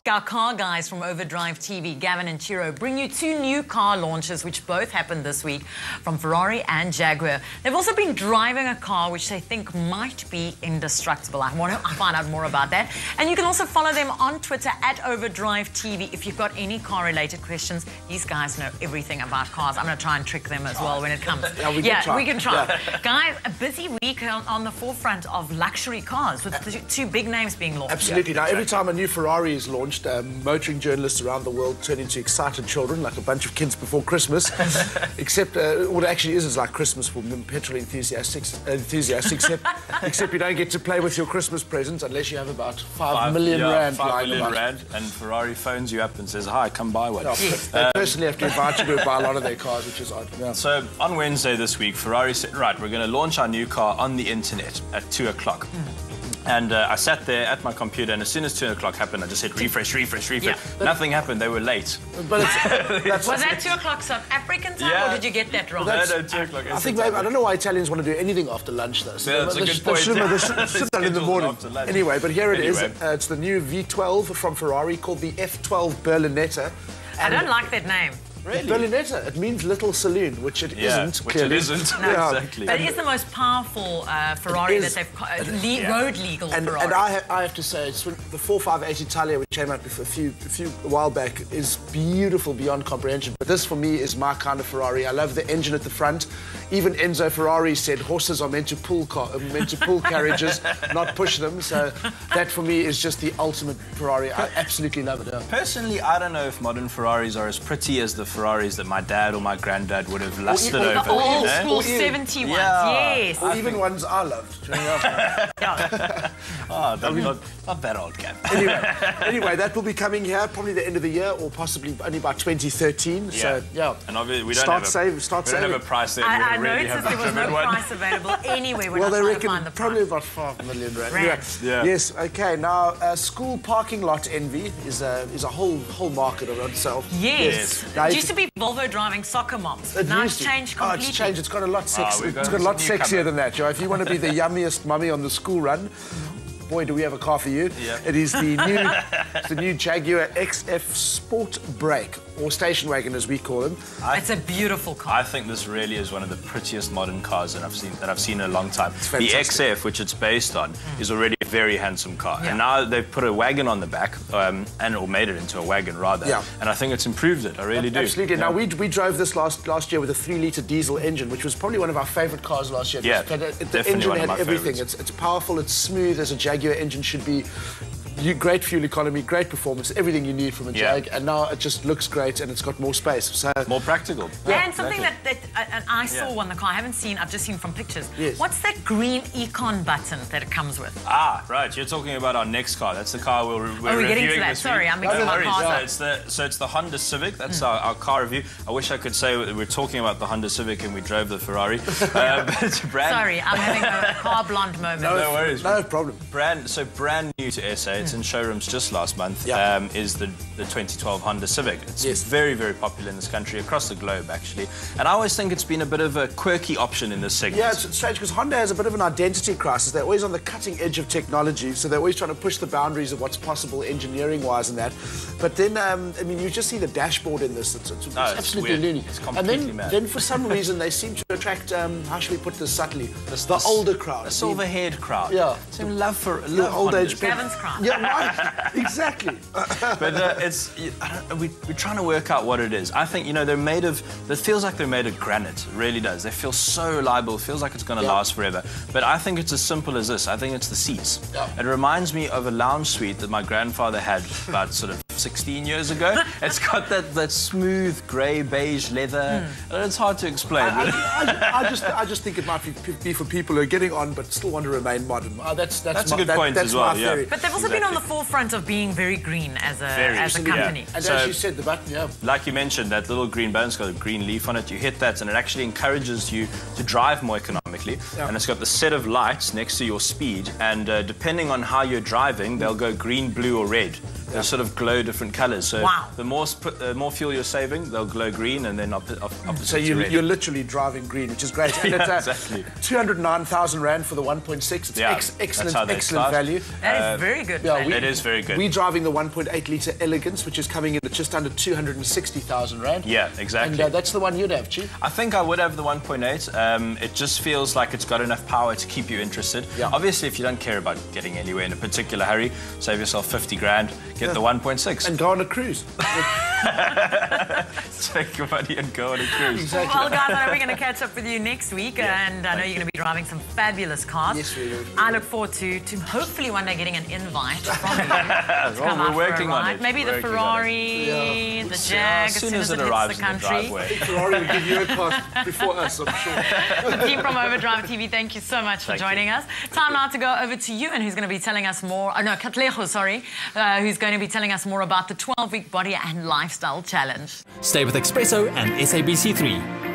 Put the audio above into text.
Our car guys from Overdrive TV, Gavin and Chiro, bring you two new car launches which both happened this week from Ferrari and Jaguar. They've also been driving a car which they think might be indestructible. I want to find out more about that. And you can also follow them on Twitter at Overdrive TV if you've got any car-related questions. These guys know everything about cars. I'm going to try and trick them as well when it comes. We can try. Yeah. Guys, a busy week on the forefront of luxury cars with the two big names being launched. Absolutely. Now, every time a new Ferrari is launched, motoring journalists around the world turn into excited children, like a bunch of kids before Christmas. Except what it actually is like Christmas for petrol enthusiasts, except you don't get to play with your Christmas presents unless you have about 5 million rand. 5 million rand, and Ferrari phones you up and says, "Hi, come buy one." They personally have to invite you to buy a lot of their cars, which is odd. Yeah. So on Wednesday this week, Ferrari said, right, we're going to launch our new car on the internet at 2 o'clock. And I sat there at my computer, and as soon as 2 o'clock happened, I just hit refresh. Yeah. Nothing happened. They were late. But was that 2 o'clock South African time, or did you get that wrong? No, 2 o'clock. I think maybe, I don't know why Italians want to do anything after lunch, though. So that's a good point. They should sit down in the morning. Anyway, but here it is. It's the new V12 from Ferrari called the F12 Berlinetta. I don't like that name. Really? Berlinetta, it means little saloon, which it isn't, which clearly. it isn't, no. Exactly. But it is the most powerful Ferrari that they've road legal Ferrari. And I have to say, it's the 458 Italia, which came out a while back, is beautiful beyond comprehension. But this, for me, is my kind of Ferrari. I love the engine at the front. Even Enzo Ferrari said horses are meant to pull carriages, not push them. So that, for me, is just the ultimate Ferrari. I absolutely love it. Yeah. Personally, I don't know if modern Ferraris are as pretty as the Ferraris that my dad or my granddad would have lusted over. The old school 70 ones, yes. Or even ones I loved. Not that old, Gav. Anyway, that will be coming here probably the end of the year, or possibly only by 2013. So and obviously we don't start saving. Have a price there. I noticed there was no price available anywhere. Well, they reckon probably about 5 million rand. Yes. Okay. Now, school parking lot envy is a whole market of itself. Yes. It used to be Volvo driving soccer moms. Now it's changed completely. Oh, it's changed. It's got a lot sexier than that, Joe. If you want to be the yummiest mummy on the school run, boy, do we have a car for you. Yeah. It is the new Jaguar XF Sport Brake, or station wagon as we call them. It's a beautiful car. I think this really is one of the prettiest modern cars that I've seen in a long time. The XF, which it's based on, is already a very handsome car. And now they've put a wagon on the back, or made it into a wagon rather. Yeah. And I think it's improved it. I really do. Absolutely. Now we drove this last year with a 3-litre diesel engine, which was probably one of our favourite cars last year. Yeah, the engine had everything. It's powerful. It's smooth as a Jaguar engine should be. Great fuel economy, great performance, everything you need from a Jag, and now it just looks great and it's got more space. So more practical. Yeah, and something that I saw on the car, I haven't seen, I've just seen from pictures. Yes. What's that green Econ button that it comes with? Ah, right, you're talking about our next car. That's the car we're reviewing getting to that. this Sorry, week. I'm mixing my cars So it's the Honda Civic. That's our car review. I wish I could say we're talking about the Honda Civic and we drove the Ferrari. But it's Sorry, I'm having a car blonde moment. No worries. No problem. Brand new to SA. It's in showrooms just last month. Is the 2012 Honda Civic. It's very, very popular in this country, across the globe actually. And I always think it's been a bit of a quirky option in this segment. Yeah, it's strange because Honda has a bit of an identity crisis. They're always on the cutting edge of technology, so they're always trying to push the boundaries of what's possible engineering-wise and that. But then, I mean, you just see the dashboard in this. It's absolutely loony. It's completely mad. Then for some reason they seem to attract, how should we put this subtly, the older crowd. The silver-haired crowd. Yeah. Some love for old age. Gavin's crowd. Yeah, right. Exactly. But we're trying to work out what it is. I think, they're made of, it feels like they're made of granite. It really does. They feel so reliable. It feels like it's going to last forever. But I think it's as simple as this. I think it's the seats. It reminds me of a lounge suite that my grandfather had about sort of 16 years ago. It's got that smooth grey beige leather. It's hard to explain. I just think it might be for people who are getting on but still want to remain modern. That's a good point as well. Yeah. But they've also been on the forefront of being very green as a company. And as you said, the button, like you mentioned, that little green button's got a green leaf on it. You hit that and it actually encourages you to drive more economically. aerodynamically, and it's got the set of lights next to your speed, and depending on how you're driving, they'll go green, blue, or red. They'll sort of glow different colors. So the more fuel you're saving, they'll glow green, and then opposite so you're literally driving green, which is great. And it's exactly. 209,000 Rand for the 1.6. It's excellent value. That is very good. It is very good. We're driving the 1.8 litre Elegance, which is coming in at just under 260,000 Rand. Yeah, exactly. And that's the one you'd have, Chief? I think I would have the 1.8. It just feels like it's got enough power to keep you interested. Yeah. Obviously, if you don't care about getting anywhere in a particular hurry, save yourself 50 grand, get the 1.6. And go on a cruise. Take your money and go on a cruise. Exactly. Well, guys, I know we're going to catch up with you next week, and I know you're going to be driving some fabulous cars. Yes, we will. I look forward to hopefully one day getting an invite from you. Well, we're working on it. Maybe the Ferrari, the Jag, as soon as it hits the country. Ferrari will give you a pass before us, I'm sure. The team from Overdrive TV, thank you so much for joining us. Time now to go over to you, and who's going to be telling us more, Katlego, sorry, who's going to be telling us more about the 12-week body and lifestyle challenge. Stay with Expresso and SABC3.